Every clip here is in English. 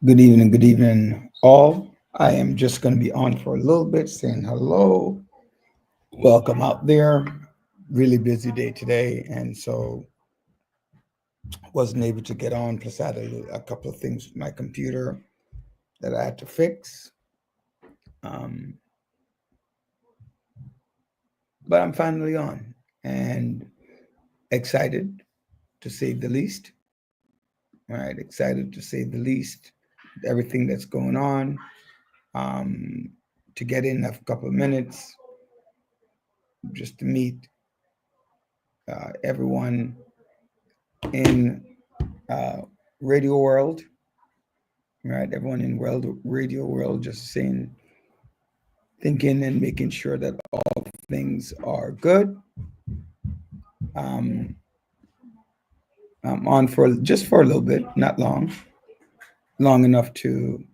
Good evening, all. I am just going to be on for a little bit saying hello. Welcome out there. Really busy day today, and so wasn't able to get on. Plus, I had a couple of things with my computer that I had to fix. Um, but I'm finally on and excited to say the least. All right, excited to say the least. Everything that's going on. Um, to get in a couple of minutes just to meet everyone in uh, radio world, right? Everyone in world radio world, just saying, thinking, and making sure that all things are good. Um, I'm on for just for a little bit, not long, long enough to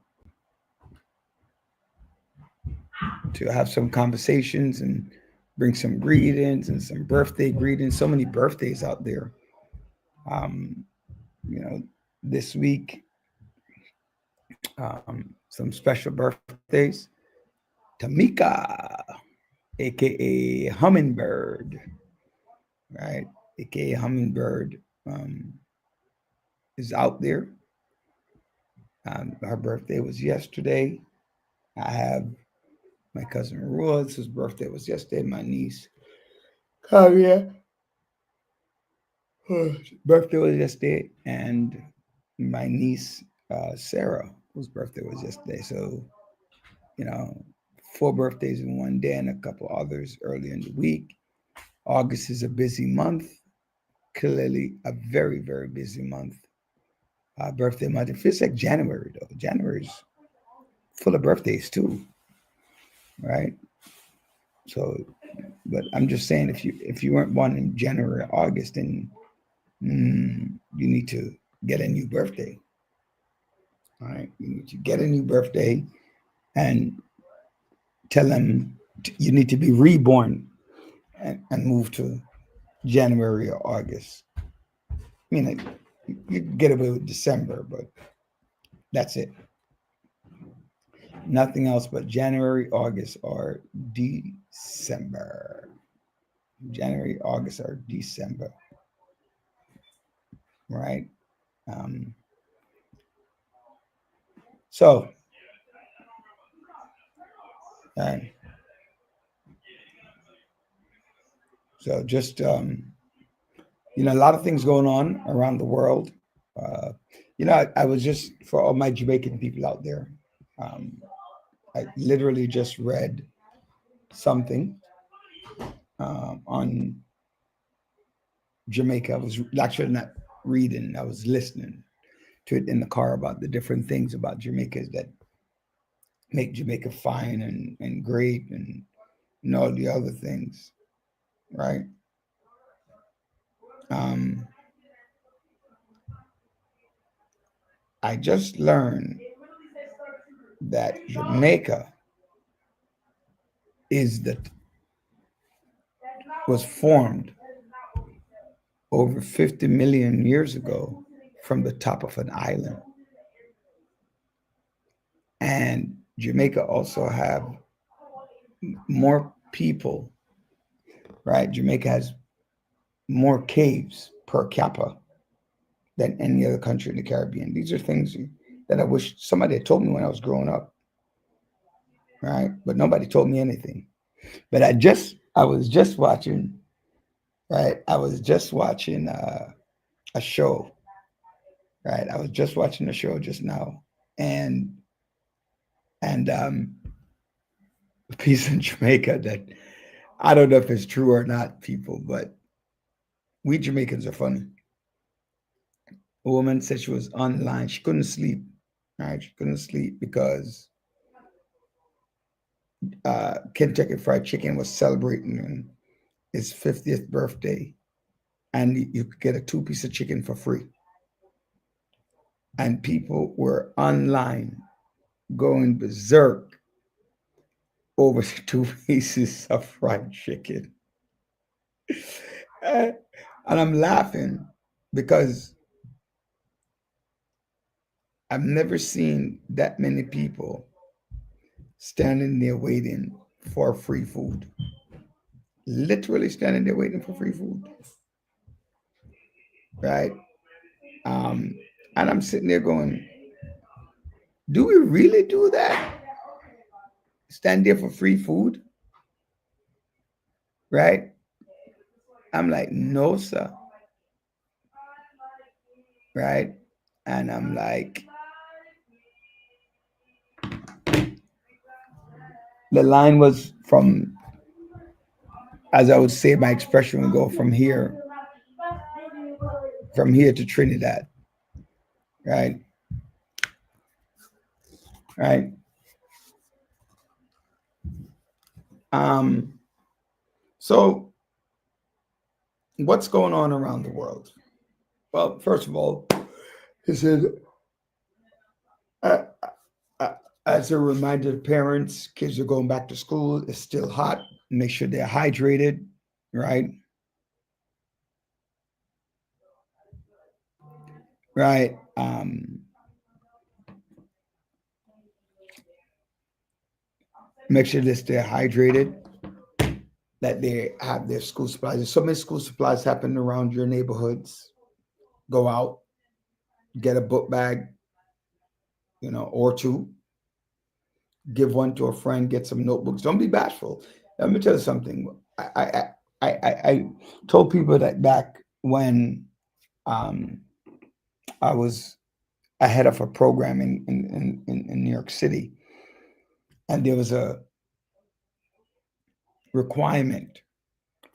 have some conversations and bring some greetings and some birthday greetings. So many birthdays out there. Um, you know, this week, some special birthdays. Tamika, aka Hummingbird, right? AKA Hummingbird is out there. Her birthday was yesterday. I have my cousin Roy's, whose birthday was yesterday. My niece Kavia, whose birthday was yesterday, and my niece Sarah, whose birthday was yesterday. So, you know, four birthdays in one day and a couple others early in the week. August is a busy month, clearly a very, very busy month. Birthday month. It feels like January though. January's full of birthdays too, right? So, but I'm just saying, if you weren't born in January or August, then you need to get a new birthday. All right, you need to get a new birthday and tell them you need to be reborn and move to January or August. I mean, you can get away with December, but that's it. Nothing else but January, August, or December. January, August, or December, right? Um, so, uh, just a lot of things going on around the world. Uh, I was just for all my Jamaican people out there. Um, I literally just read something on Jamaica. I was actually not reading; I was listening to it in the car about the different things about Jamaica that make Jamaica fine and great and all the other things, right? Um, I just learned that Jamaica is that was formed over 50 million years ago from the top of an island. And Jamaica also have more people, right? Jamaica has more caves per capita than any other country in the Caribbean. These are things that I wish somebody had told me when I was growing up, right? But nobody told me anything. But I was just watching, right? I was just watching a show, right? I was just watching a show just now, and and a piece in Jamaica that I don't know if it's true or not, people, but we Jamaicans are funny. A woman said she was online, she couldn't sleep, right? She couldn't sleep because Kentucky Fried Chicken was celebrating his 50th birthday, and you could get a two-piece of chicken for free. And people were online going berserk over two pieces of fried chicken. And I'm laughing because I've never seen that many people standing there waiting for free food. Literally standing there waiting for free food, right? Um, and I'm sitting there going, do we really do that? Stand there for free food, right? I'm like, no, sir, right? And I'm like, the line was from, as I would say, my expression would go from here to Trinidad, right? Right. Um, so what's going on around the world? Well, first of all, he said, uh, uh, as a reminder to parents, kids are going back to school. It's still hot. Make sure they're hydrated, right? Right. Make sure that they're hydrated, that they have their school supplies. There's so many school supplies happening around your neighborhoods. Go out, get a book bag, or two. Give one to a friend. Get some notebooks. Don't be bashful. Let me tell you something. I told people that back when um, I was ahead of a program in New York City, and there was a requirement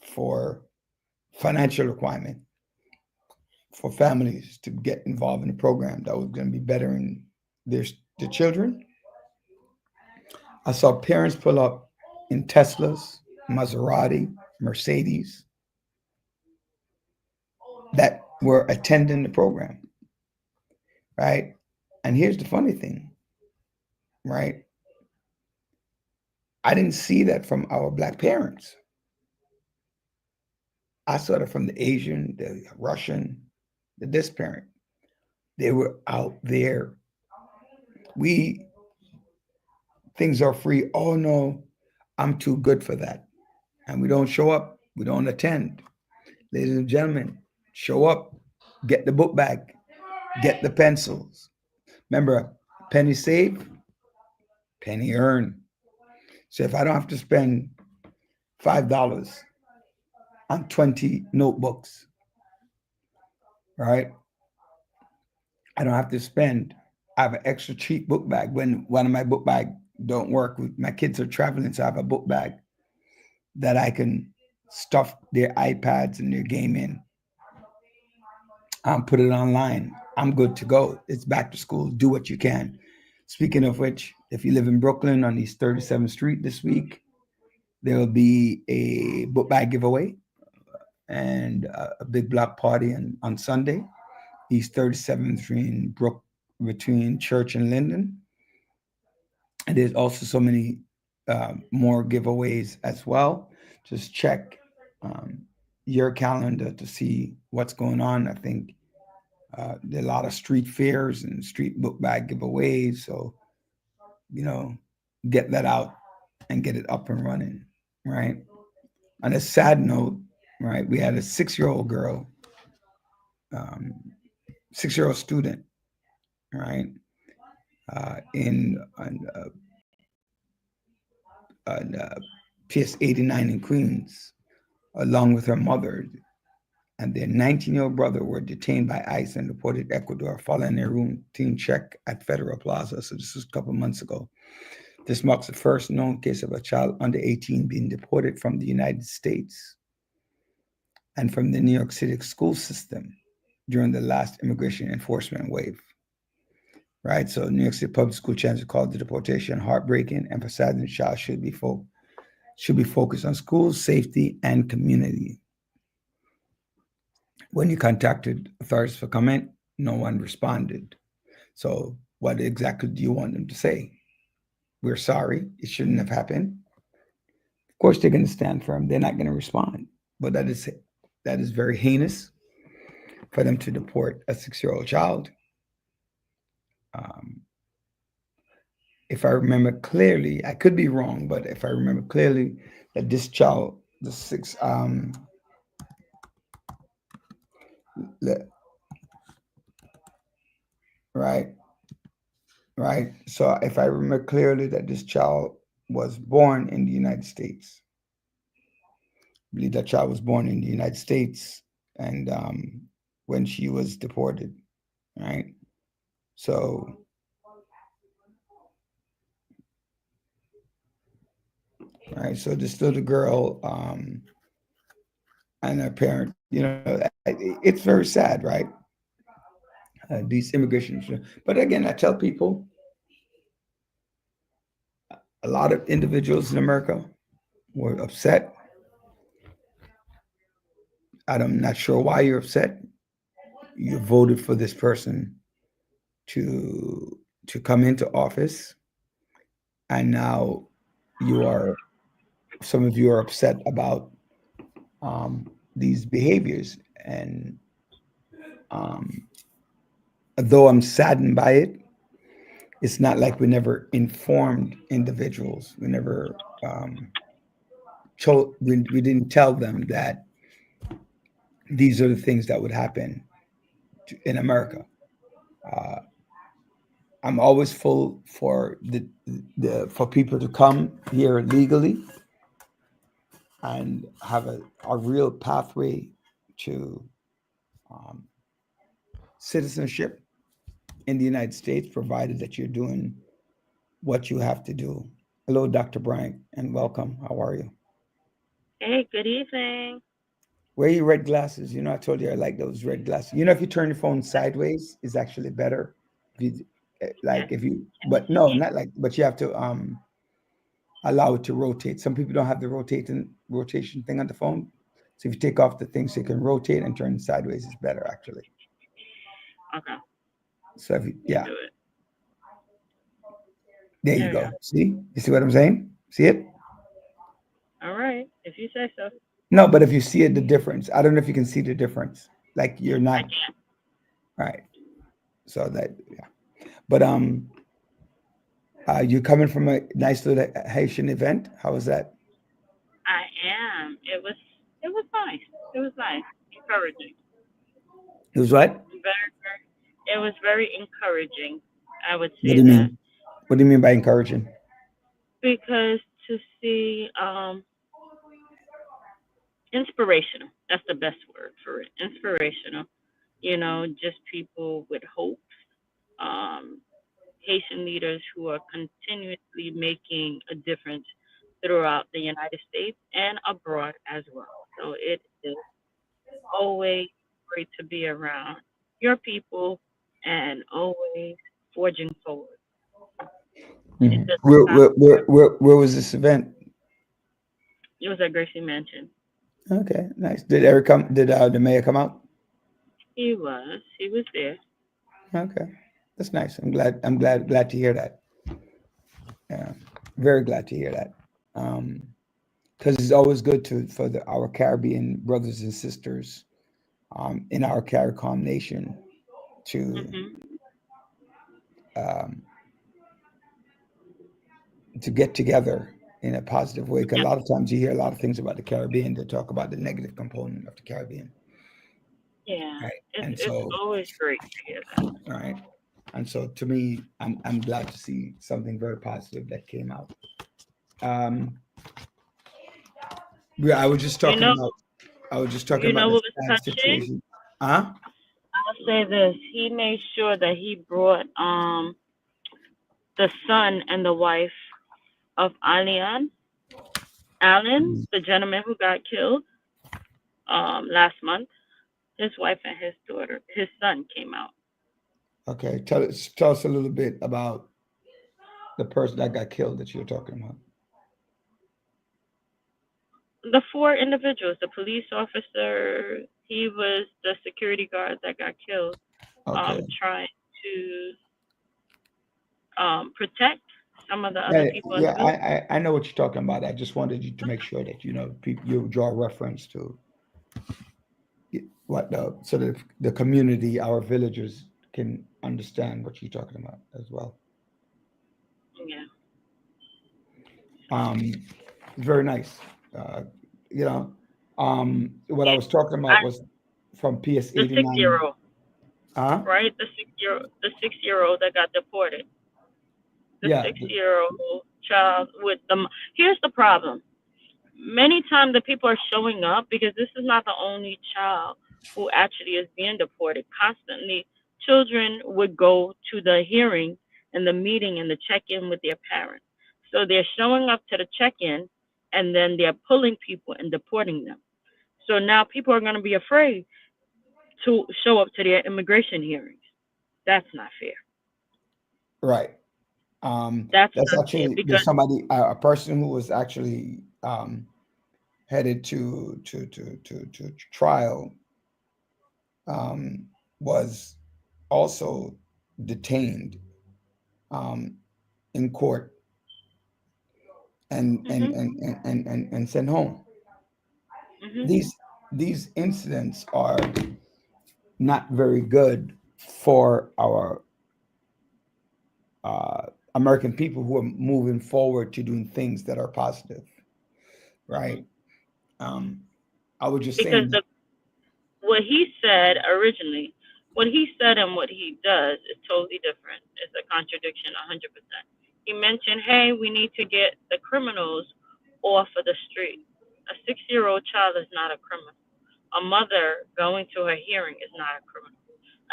for financial requirement for families to get involved in the program that was going to be bettering their children. I saw parents pull up in Teslas, Maserati, Mercedes that were attending the program, right? And here's the funny thing, right? I didn't see that from our Black parents. I saw it from the Asian, the Russian, the this parent. They were out there. We Things are free. Oh no, I'm too good for that. And we don't show up. We don't attend. Ladies and gentlemen, show up. Get the book bag. Get the pencils. Remember, penny save, penny earn. So if I don't have to spend $5 on 20 notebooks, right? I don't have to spend. I have an extra cheap book bag. When one of my book bag don't work, my kids are traveling, so I have a book bag that I can stuff their iPads and their game in. Put it online. I'm good to go. It's back to school. Do what you can. Speaking of which, if you live in Brooklyn on East 37th Street this week, there will be a book bag giveaway and a big block party on Sunday, East 37th Street between Church and Linden. And there's also so many more giveaways as well. Just check your calendar to see what's going on. I think there are a lot of street fairs and street book bag giveaways. So, get that out and get it up and running, right? On a sad note, right, we had a 6-year-old girl, um, 6-year-old student, right, in on PS 89 in Queens, along with her mother and their 19-year-old brother were detained by ICE and deported to Ecuador following their routine check at Federal Plaza. So this was a couple months ago. This marks the first known case of a child under 18 being deported from the United States and from the New York City school system during the last immigration enforcement wave. Right? So New York City Public School Chancellor called the deportation heartbreaking, emphasizing the child should be focused on schools, safety, and community. When you contacted authorities for comment, no one responded. So what exactly do you want them to say? We're sorry. It shouldn't have happened. Of course, they're going to stand firm. They're not going to respond. But that is very heinous for them to deport a 6-year-old child. um, if I remember clearly, I could be wrong, but if I remember clearly, that this child, the six, le- right, right. So if I remember clearly that this child was born in the United States, I believe that child was born in the United States, and when she was deported, right? So, right. So this little girl and her parent, it's very sad, right? These immigration, but again, I tell people, a lot of individuals in America were upset. I'm not sure why you're upset. You voted for this person to come into office, and now you are some of you are upset about these behaviors. And um, though I'm saddened by it, it's not like we never informed individuals. We never we didn't tell them that these are the things that would happen in America. Uh, I'm always full for the for people to come here legally and have a real pathway to um, citizenship in the United States, provided that you're doing what you have to do. Hello, Dr. Bryant, and welcome. How are you? Hey, good evening. Wear your red glasses. I told you I like those red glasses. If you turn your phone sideways, is actually better. If you Yes, like, if you, can but no, not like, but you have to allow it to rotate. Some people don't have the rotation thing on the phone. So if you take off the thing so you can rotate and turn sideways, it's better actually. okay, So if you, can yeah, do it. there you There we go. go. See? You see what I'm saying? See it? All right, if you say so. No, but if you see it, the difference. I don't know if you can see the difference. Like you're I not can. right. So that yeah. But you coming from a nice little Haitian event? How was that? I am. It was nice. It was nice. Encouraging. It was what? It was very encouraging. I would What say do you that mean? What do you mean by encouraging? because to see inspirational. That's the best word for it. Inspirational. Just people with hope. Um, Haitian leaders who are continuously making a difference throughout the United States and abroad as well. So it is always great to be around your people and always forging forward. It Mhm. doesn't stop. Where was this event? It was at Gracie Mansion. Okay, nice. Did Eric come? Did the mayor come out? He was. He was there. Okay, that's nice. I'm glad to hear that. Yeah, very glad to hear that. Um, because it's always good for our Caribbean brothers and sisters in our CARICOM nation Mhm. um, to get together in a positive way. Because a Yep. lot of times you hear a lot of things about the Caribbean that talk about the negative component of the Caribbean, Yeah. right? It's And it's so, always great to hear that. right, and so to me, I'm glad to see something very positive that came out. Um, I was just You talking know. about You know the what was sad touching? situation. Huh? I'll say this. He made sure that he brought the son and the wife of Allen, the gentleman who got killed last month. His wife and his son came out. Okay, tell us a little bit about the person that got killed that you're talking about. The four individuals, the police officer, he was the security guard that got killed, Okay. trying to protect some of the other Yeah, people as yeah, well. I know what you're talking about. I just wanted you to make sure that people you draw reference to what the so the community, our villagers. can understand what you're talking about as well. Yeah. Um, very nice. Uh, you know, what I Yeah. was talking I, about was from PS the 6 year 89. old, Huh? right? The 6 year old that got deported. The Yeah. 6 year old child with the. Here's the problem. Many times the people are showing up because this is not the only child who actually is being deported. Constantly, children would go to the hearing and the meeting and the check in with their parents. So they're showing up to the check in and then they're pulling people and deporting them. So now people are going to be afraid to show up to their immigration hearings. That's not fair. Right. That's That's not fair actually because there's somebody, a person who was actually headed to trial, um, was also detained, um, in court, and mhm sent home. mhm These incidents are not very good for our uh, American people who are moving forward to doing things that are positive, mhm right? Um, I was just because saying that. the what he said originally, what he said and what he does is totally different. It's a contradiction, 100%. He mentioned, hey, we need to get the criminals off of the street. A 6 year old child is not a criminal. A mother going to her hearing is not a criminal.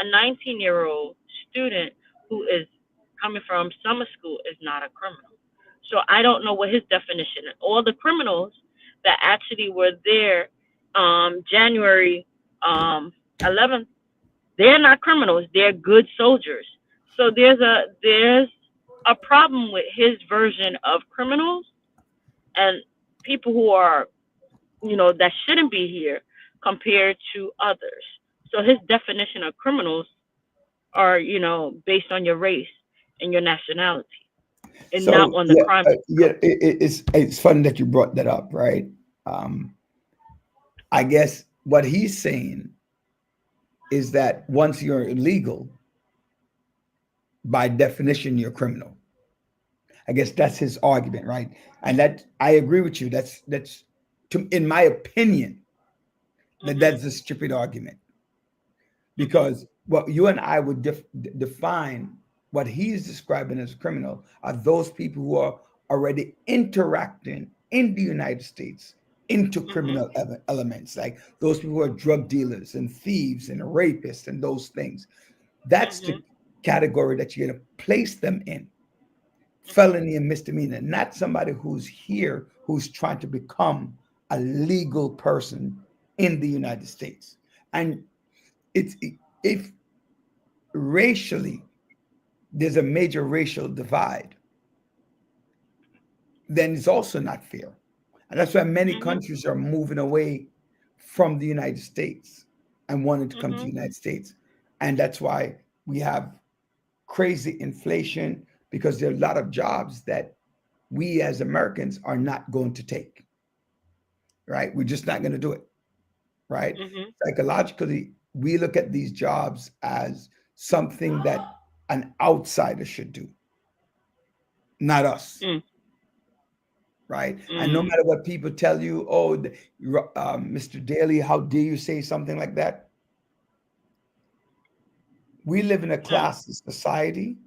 A 19-year-old student who is coming from summer school is not a criminal. So I don't know what his definition is. All the criminals that actually were there January 11th, they're not criminals. They're good soldiers. So there's a problem with his version of criminals and people who are that shouldn't be here compared to others. So his definition of criminals are based on your race and your nationality and not So on the yeah, crime. yeah, it's funny that you brought that up, right? Um, I guess what he's saying is that once you're illegal, by definition, you're criminal. I guess that's his argument, right? And that I agree with you. In my opinion, Mhm. that's a stupid argument, Mhm. because what you and I would define what he's describing as a criminal are those people who are already interacting in the United States into Mhm. criminal elements, like those people who are drug dealers and thieves and rapists and those things. That's the Mhm. category that you're going to place them in: Mhm. felony and misdemeanor, not somebody who's here who's trying to become a legal person in the United States. And it's if racially there's a major racial divide, then it's also not fair. And that's why many Mhm. countries are moving away from the United States and wanting to come to the Mhm. United States. And that's why we have crazy inflation, because there are a lot of jobs that we as Americans are not going to take, right? We're just not going to do it, right? Mhm. Psychologically, we look at these jobs as something that an outsider should do, not us, Mm. right? And no Mm. matter what people tell you, oh, Mr. Daly, how dare you say something like that? We live in a Mm. class society,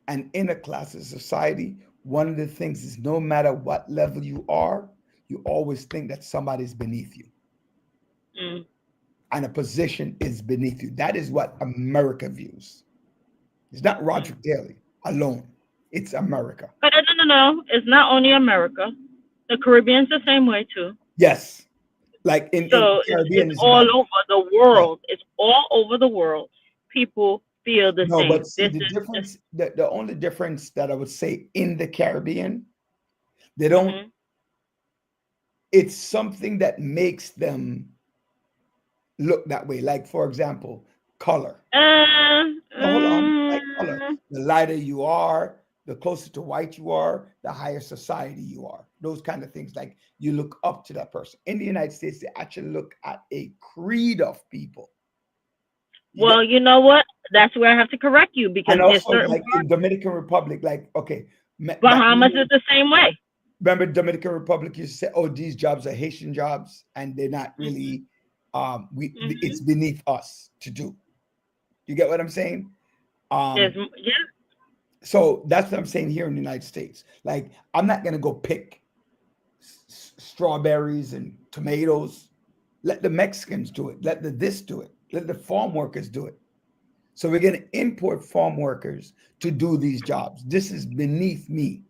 and in a class society, one of the things is no matter what level you are, you always think that somebody's beneath you Mm. and a position is beneath you. That is what America views. It's not Mm. Roderick Daly alone. It's America. But no, no, no. It's not only America. The Caribbean's the same way too. Yes. Like in So it's Caribbean is all not. over the Yeah. world. It's all over the world. People feel the No, but same. see This the is this. difference, the only difference that I would say in the Caribbean, they don't, Mhm. it's something that makes them look that way. Like for example, color. Uh, No, hold on. Like color. mm, The lighter you are, the closer to white you are, the higher society you are. Those kind of things. Like you look up to that person. In the United States, they actually look at a creed of people. You get, Well, you know what? That's where I have to correct you because and there's also certain like in Dominican Republic, like okay, back Bahamas is the same way. remember Dominican Republic used to say, "Oh, these jobs are Haitian jobs, and they're not Hmm. really. We Hmm. it's beneath us to do." You get what I'm saying? There's Um, yeah. so that's what I'm saying here in the United States. Like, I'm not gonna go pick strawberries and tomatoes. Let the Mexicans do it. Let the this do it. Let the farm workers do it. So we're gonna import farm workers to do these jobs. This is beneath me,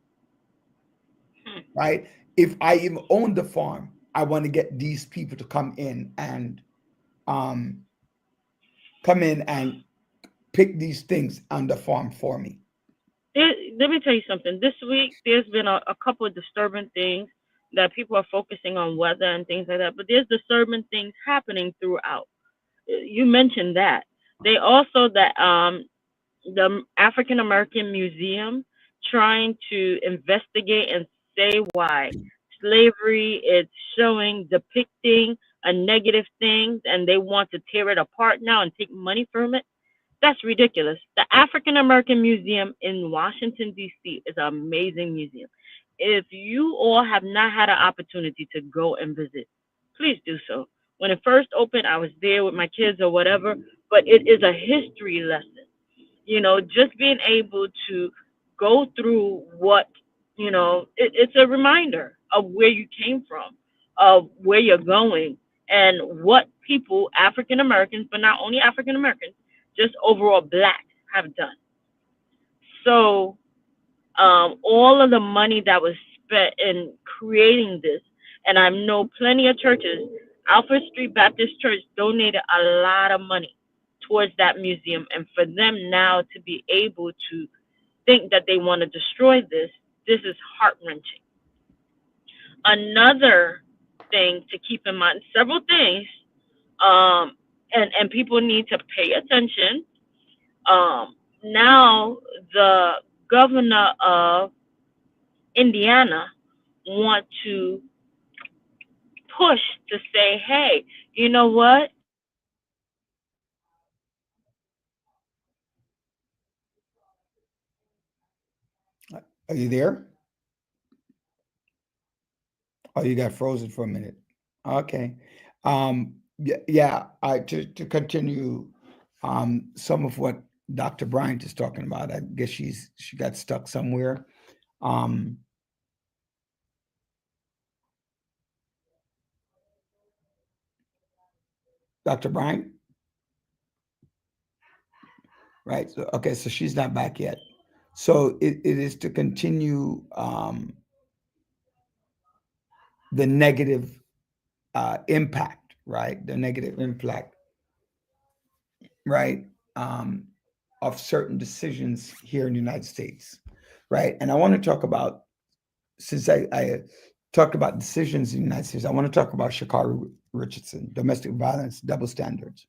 Hmm. right? If I even own the farm, I want to get these people to um, come in and pick these things on the farm for me. Let me tell you something. This week, there's been a couple of disturbing things that people are focusing on weather and things like that, but there's disturbing things happening throughout. You mentioned that. They also that the African American Museum trying to investigate and say why slavery is showing depicting a negative thing and they want to tear it apart now and take money from it. That's ridiculous. The African American Museum in Washington, D.C. is an amazing museum. If you all have not had an opportunity to go and visit, please do so. When it first opened, I was there with my kids or whatever, but it is a history lesson. Just being able to go through what, it's a reminder of where you came from, of where you're going, and what people, African Americans, but not only African Americans, just overall blacks have done. So, all of the money that was spent in creating this, and I know plenty of churches, Alfred Street Baptist Church donated a lot of money towards that museum, and for them now to be able to think that they want to destroy this is heart wrenching. Another thing to keep in mind, several things, um, and people need to pay attention. Now the governor of Indiana want to push to say, hey, you know what? Are you there? Oh, you got frozen for a minute. Okay. Yeah, yeah. To continue some of what Dr. Bryant is talking about. I guess she got stuck somewhere. Um, Dr. Bryant, right? So okay, so she's not back yet. So it is to continue the negative impact, right? The negative impact, right? Um, of certain decisions here in the United States, right? And I want to talk about, since I talked about decisions in the United States, I want to talk about Shakari Richardson, domestic violence, double standards.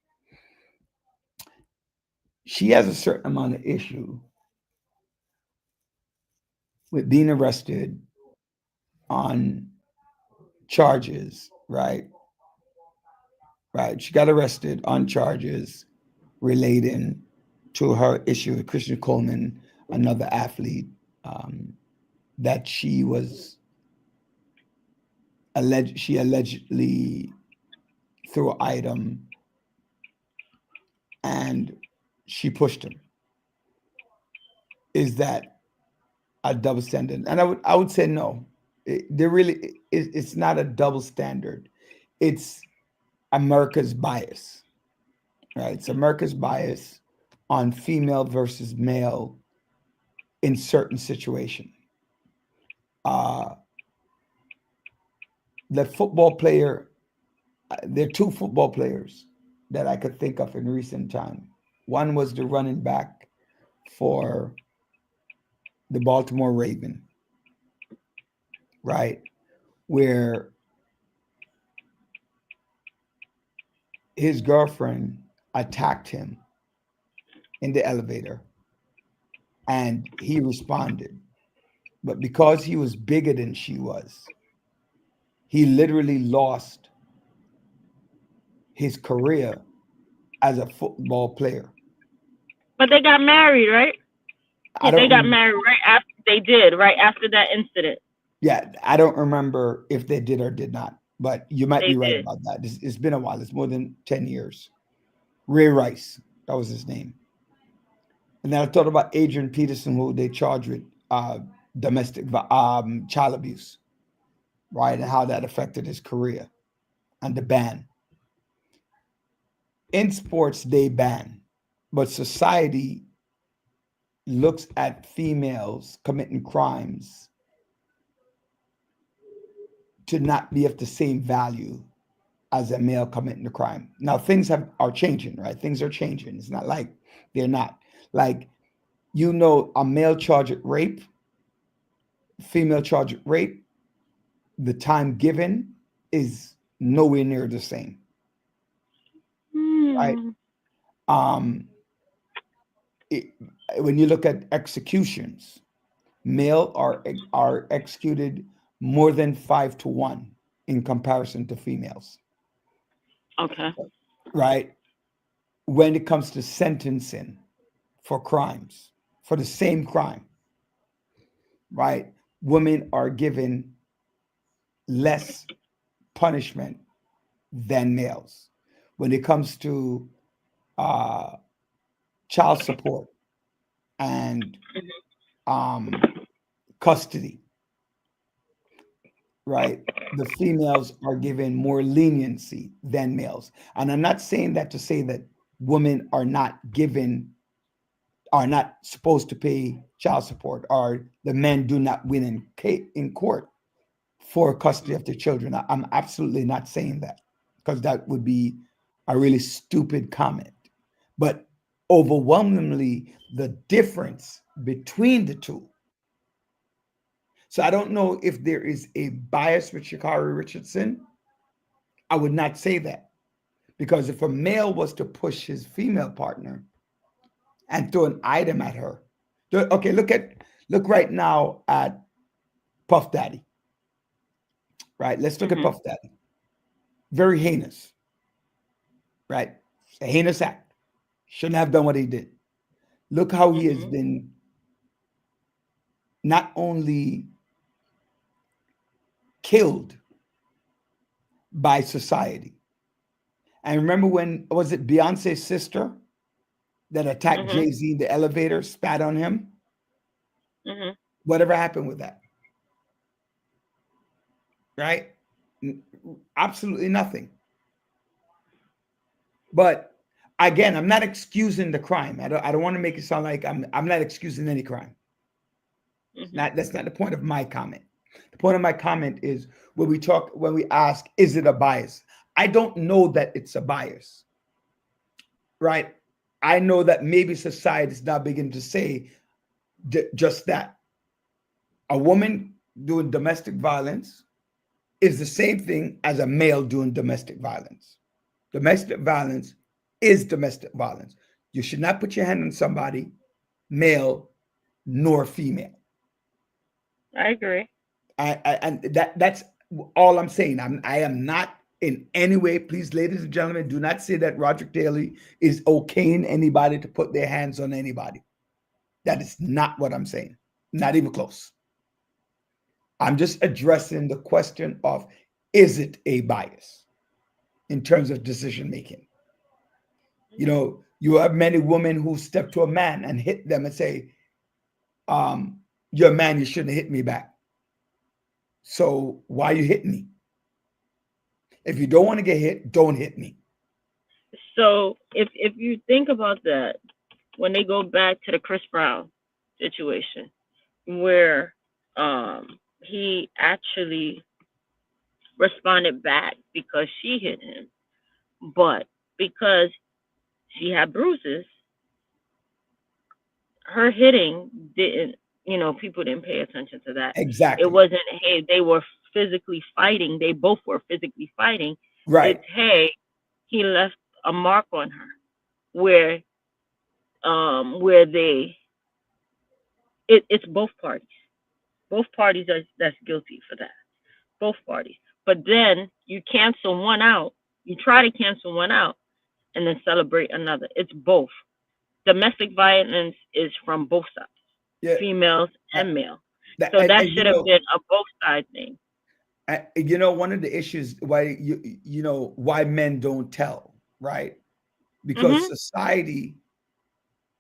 She has a certain amount of issue with being arrested on charges, right? Right. She got arrested on charges relating to her issue with Christian Coleman, another athlete, um, that she allegedly threw an item and she pushed him. Is that a double standard? And I would say no. It's not a double standard. It's America's bias, right? It's America's bias on female versus male in certain situation. Uh, the football player, there are two football players that I could think of in recent time. One was the running back for the Baltimore Raven, right? Where his girlfriend attacked him in the elevator and he responded. But because he was bigger than she was, he literally lost his career as a football player. But they got married, right? I They don't got remember. married right after they did, right after that incident. Yeah, I don't remember if they did or did not, but you might They be right did. about that. It's been a while. It's more than 10 years. Ray Rice, that was his name. And then I thought about Adrian Peterson, who they charged with child abuse, right? And how that affected his career and the ban. In sports, they ban, but society looks at females committing crimes to not be of the same value as a male committing the crime. Now things are changing, right? Things are changing. It's not like they're not. Like, a male charged with rape, female charged with rape, the time given is nowhere near the same, right? Hmm. Um, it, when you look at executions, male are executed more than 5 to 1 in comparison to females, Okay. right? When it comes to sentencing for crimes, for the same crime, right? Women are given less punishment than males. When it comes to uh, child support and um, custody, right? The females are given more leniency than males. And I'm not saying that to say that women are not supposed to pay child support, or the men do not win in court for custody of their children. I'm absolutely not saying that, because that would be a really stupid comment. But overwhelmingly, the difference between the two. So I don't know if there is a bias with Sha'Carri Richardson. I would not say that, because if a male was to push his female partner and throw an item at her, okay, look right now at Puff Daddy, right? Let's look at Mhm. Puff Daddy. Very heinous, right? It's a heinous act. Shouldn't have done what he did. Look how he has Mhm. been not only killed by society. And remember, when was it Beyonce's sister that attacked Mhm. Jay-Z in the elevator, spat on him? Mhm. Whatever happened with that, right? Absolutely nothing. But again, I'm not excusing the crime. I don't want to make it sound like I'm not excusing any crime. Mhm. That's not the point of my comment. The point of my comment is when we ask, is it a bias? I don't know that it's a bias, right? I know that maybe society is now beginning to say just that. A woman doing domestic violence is the same thing as a male doing domestic violence. Domestic violence is domestic violence. You should not put your hand on somebody, male nor female. I agree. And that's all I'm saying. I am not in any way, please, ladies and gentlemen, do not say that Roderick Daly is okaying anybody to put their hands on anybody. That is not what I'm saying. Not even close. I'm just addressing the question of, is it a bias in terms of decision making? You have many women who step to a man and hit them and say, you're a man, you shouldn't hit me back. So why you hit me? If you don't want to get hit, don't hit me. So if you think about that, when they go back to the Chris Brown situation, where he actually responded back because she hit him, but because she had bruises, her hitting didn't, people didn't pay attention to that. It Exactly. wasn't, hey, they were physically fighting. They both were physically fighting. Right. It's, hey, he left a mark on her where where it's both parties. Both parties are that's guilty for that. Both parties. But then you cancel one out. You try to cancel one out, and then celebrate another. It's both. Domestic violence is from both sides, Yeah. females Uh, and male. that, So that and should have been a both side thing. one of the issues why why men don't tell, right? Because Hmm. society,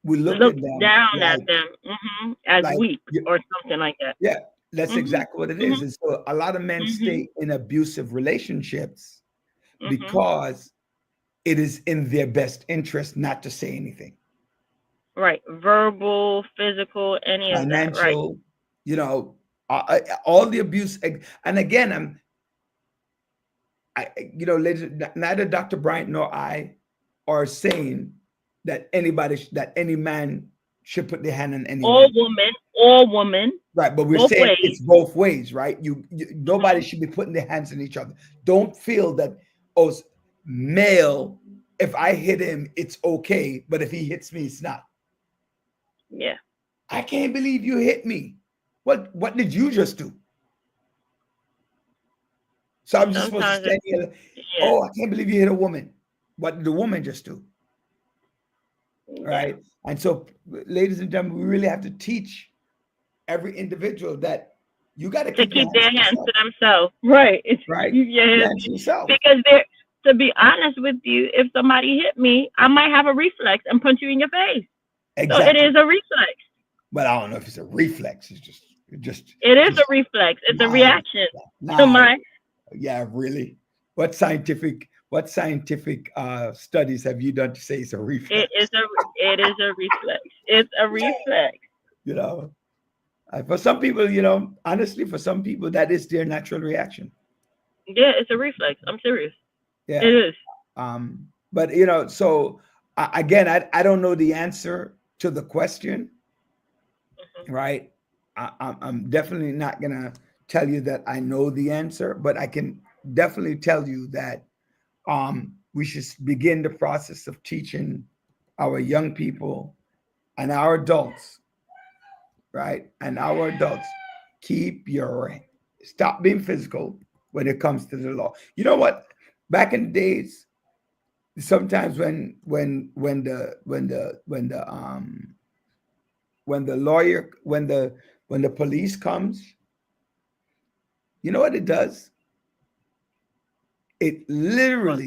we look at Looks them down at them, as like weak or something like that. yeah, that's Hmm. exactly what it Hmm. is. And so a lot of men Hmm. stay in abusive relationships Hmm. because it is in their best interest not to say anything. Right. Verbal, physical, any of that. Right. Financial, all the abuse. And again, ladies, neither Dr. Bryant nor I are saying that that any man should put their hand on any woman. All woman, Right, but we're both saying ways. it's both ways, right? Nobody Hmm. should be putting their hands on each other. Don't feel that, oh, male, if I hit him, it's okay, but if he hits me, it's not. Yeah. I can't believe you hit me. What did you just do? So I'm just supposed to Sometimes stand here. yeah. Oh, I can't believe you hit a woman. What did the woman just do? Yeah. Right? And so, ladies and gentlemen, we really have to teach every individual that you got to To keep your keep hands their to hands yourself, to themselves. Right. It's to right? keep your Keep your hands hands to yourself. because they're to be honest with you, if somebody hit me, I might have a reflex and punch you in your face. So it Exactly. is a reflex. But I don't know if it's a reflex. It's It is a just reflex. It's a nah, reaction to nah. my. Yeah, really. What scientific studies have you done to say it's a It reflex? is a. It is a reflex. It's a reflex. You know, for some people, honestly, for some people, that is their natural reaction. Yeah, it's a reflex. I'm serious. It Yeah. is. But so again, I don't know the answer to the question, Hmm. right? I'm definitely not gonna tell you that I know the answer, but I can definitely tell you that we should begin the process of teaching our young people and our adults, right? And our adults, keep your stop being physical when it comes to the law. You know what? Back in the days, sometimes when the lawyer when the police comes, you know what it does? It What?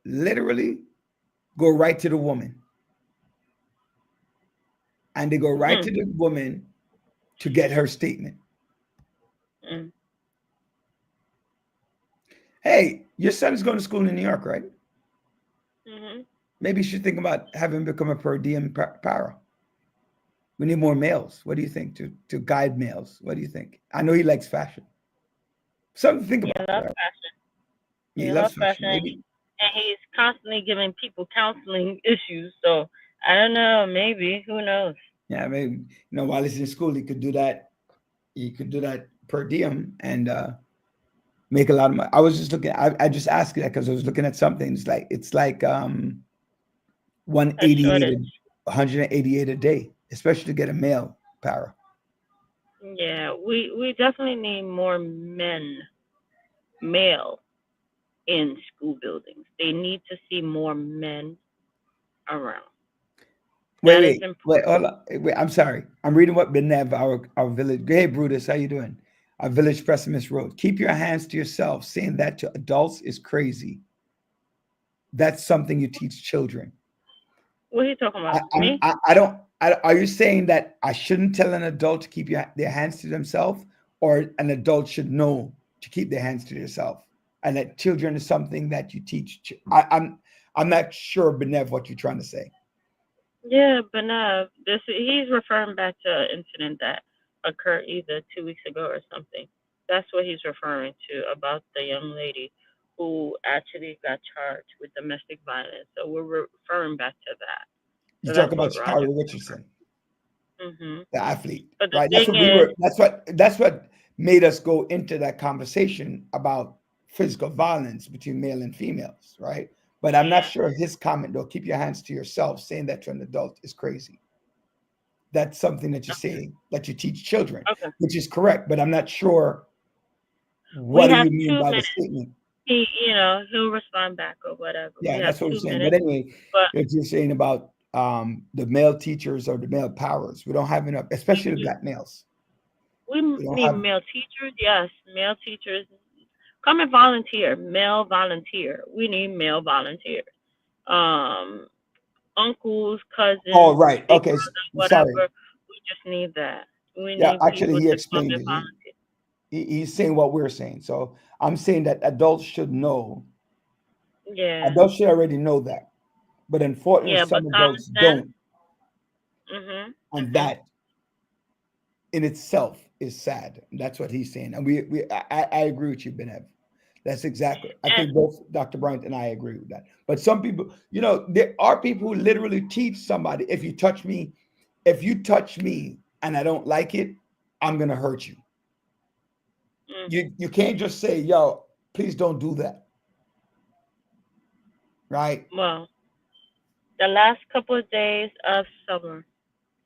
literally go right to the woman, and they go right Mm, to the woman to get her statement. mm, Hey, your son is going to school in New York, right? hmm. Maybe you should think about having him become a per diem para. We need more males. What do you think to guide males? What do you think? I know he likes fashion. Something to think He about, loves right? fashion. He He loves loves fashion. fashion, Maybe and he's constantly giving people counseling issues. So I don't know. Maybe who knows? yeah, maybe while he's in school, he could do that. He could do that per diem and make a lot of money. I was just looking. I just asked you that because I was looking at something. It's like A 188 shortage. 188 a day, especially to get a male para. Yeah, we definitely need more men, male, in school buildings. They need to see more men around. Wait, That is wait, important. hold on. Wait, I'm sorry. I'm reading what Benev, our village. Hey, Brutus, how you doing? Our village pessimist wrote: "Keep your hands to yourself. Saying that to adults is crazy. That's something you teach children." What are you talking I, about? I'm, Me? I don't. Are you saying that I shouldn't tell an adult to keep their hands to themselves, or an adult should know to keep their hands to themselves, and that children is something that you teach? I'm not sure, Benev, what you're trying to say. Yeah, but no, this he's referring back to an incident that occurred either 2 weeks ago or something. That's what he's referring to about the young lady who actually got charged with domestic violence. So we're referring back to that. You So talk that's about what Roger. Shakari Richardson, Hmm. the athlete, But the right? That's thing what we is, were. That's what made us go into that conversation about physical violence between male and females, right? But I'm not yeah, sure his comment though. Keep your hands to yourself. Saying that to an adult is crazy. That's something that you say that you teach children, okay. which is correct. But I'm not sure We what do have you mean two by the minutes. statement. he'll respond back or whatever. We Yeah, have that's what we're two saying. But minutes, anyway, but if you're saying about the male teachers or the male powers, we don't have enough, we especially the do. black males. We We don't need have. male teachers. Yes, male teachers. Come and volunteer. Male volunteer. We need male volunteers. Um, uncles, Oh, cousins, right. big Okay. brother, Sorry. whatever. We just need that. We Yeah, need actually, people he to come explained and it. volunteer. He's saying what we're saying. So I'm saying that adults should know. Yeah, Adults should already know that, but unfortunately, yeah, but some common adults sense. don't, Mhm, and mhm. that in itself is sad. That's what he's saying, and I agree with you, Benev. That's exactly. I And think both Dr. Bryant and I agree with that. But some people, there are people who literally teach somebody, if you touch me and I don't like it, I'm gonna hurt you. mm, You can't just say, yo, please don't do that, right? well, the last couple of days of summer,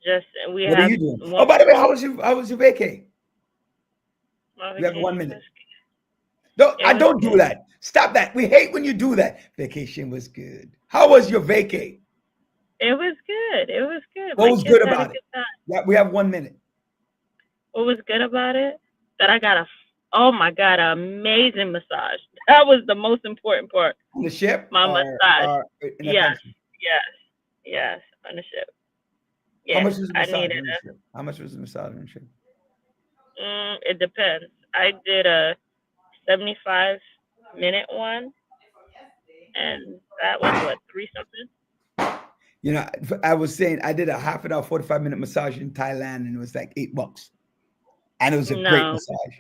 just we What are have you doing? Oh, one. by the way, how was your vacay? My We have one vacation was minute. No, it I was don't do good. that. Stop that. We hate when you do that. Vacation was good. How was your vacay? It was good. It was good. What My was kids good had a about it? good time. Yeah, we have 1 minute. What was good about it? That I got oh my god, an amazing massage. That was the most important part. On the ship My massage. or in the Yes, country? yes, yes. On the ship. How Yeah, much was the I massage needed on the it. ship? How much was the massage on the ship? It depends. I did a 75-minute one, and that was what, three something? I was saying I did a half an hour, 45-minute massage in Thailand, and it was like $8, and it was a great No, massage.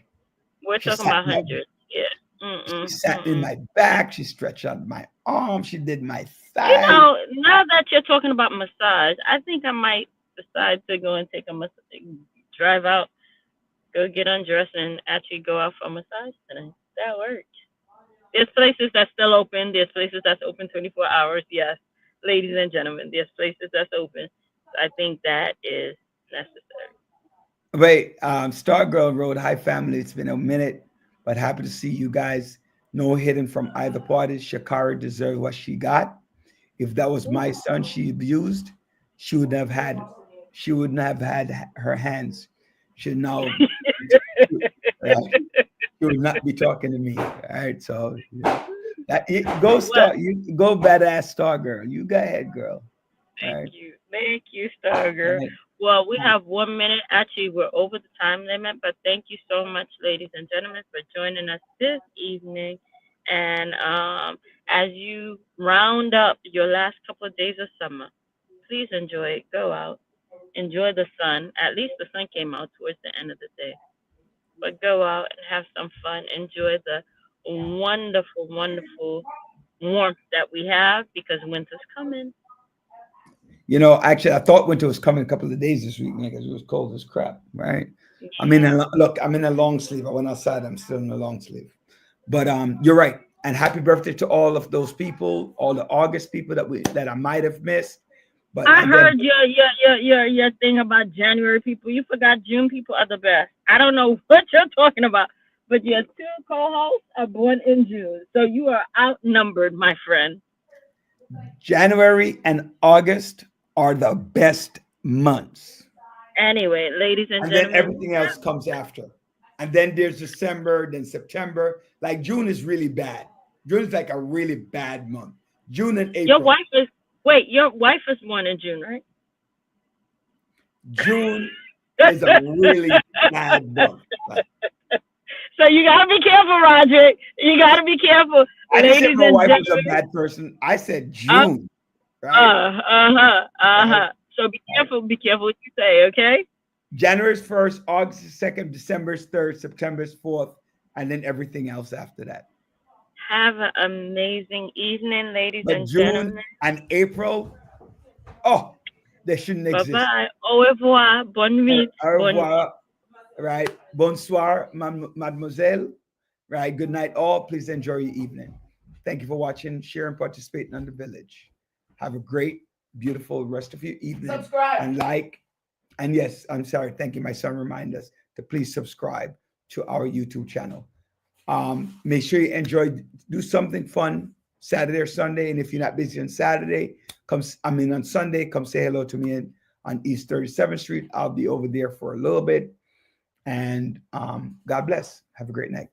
we're She talking sat about in my, hundreds. Yeah. she Mm-mm. sat in Mm-mm. my back. She stretched out my arm. She did my thigh. Now that you're talking about massage, I think I might decide to go and take a drive out, go get undressed, and actually go out for a massage today. That works. There's places that's still open. There's places that's open 24 hours. Yes, ladies and gentlemen, there's places that's open. I think that is necessary. Wait, Stargirl wrote, "Hi family, it's been a minute, but happy to see you guys. No hidden from either party. Shakara deserved what she got. If that was my son she abused, she would have had, she wouldn't have had her hands. Should now, right? She would not be talking to me. All right, so yeah. Go Well, star, you go badass Stargirl. You go ahead, girl. All thank right, you. Thank you, Starger. all Well, we right. have 1 minute. Actually, we're over the time limit, but thank you so much, ladies and gentlemen, for joining us this evening. And as you round up your last couple of days of summer, please enjoy it. Go out, enjoy the sun. At least the sun came out towards the end of the day. But go out and have some fun. Enjoy the wonderful, wonderful warmth that we have because winter's coming. Actually, I thought winter was coming a couple of days this week, man, because it was cold as crap, right? Yeah. I'm in a long sleeve. I went outside. I'm still in a long sleeve. But you're right. And happy birthday to all of those people, all the August people that I might have missed. But I and then heard your thing about January people. You forgot June people are the best. I don't know what you're talking about, but your two co-hosts are born in June, so you are outnumbered, my friend. January and August are the best months. Anyway, ladies and And then gentlemen, everything else comes after. And then there's December, then September. Like June is really bad. June is like a really bad month. June and your April. wife is your wife is born in June, right? June is a really bad month. Like, So you gotta be careful, Roger. You gotta be careful, I didn't say ladies my and wife was a gentlemen. bad person. I said Uh, June, right? Right? So be Right. careful. Be careful what you say, okay? January's 1st, August is 2nd, December's 3rd, September's 4th, and then everything else after that. Have an amazing evening, ladies But and June gentlemen. and April, oh, they shouldn't Bye exist. bye. Au revoir. Bonne Au nuit. au Bonne nuit. revoir, right? Bonsoir, mademoiselle, right? Good night, all. Please enjoy your evening. Thank you for watching, share, and participating on the village. Have a great, beautiful rest of your evening. Subscribe and like. And yes, I'm sorry. Thank you. My son reminded us to please subscribe to our YouTube channel. Make sure you enjoy, do something fun Saturday or Sunday. And if you're not busy on Saturday, on Sunday, come say hello to me on East 37th Street. I'll be over there for a little bit. And God bless. Have a great night.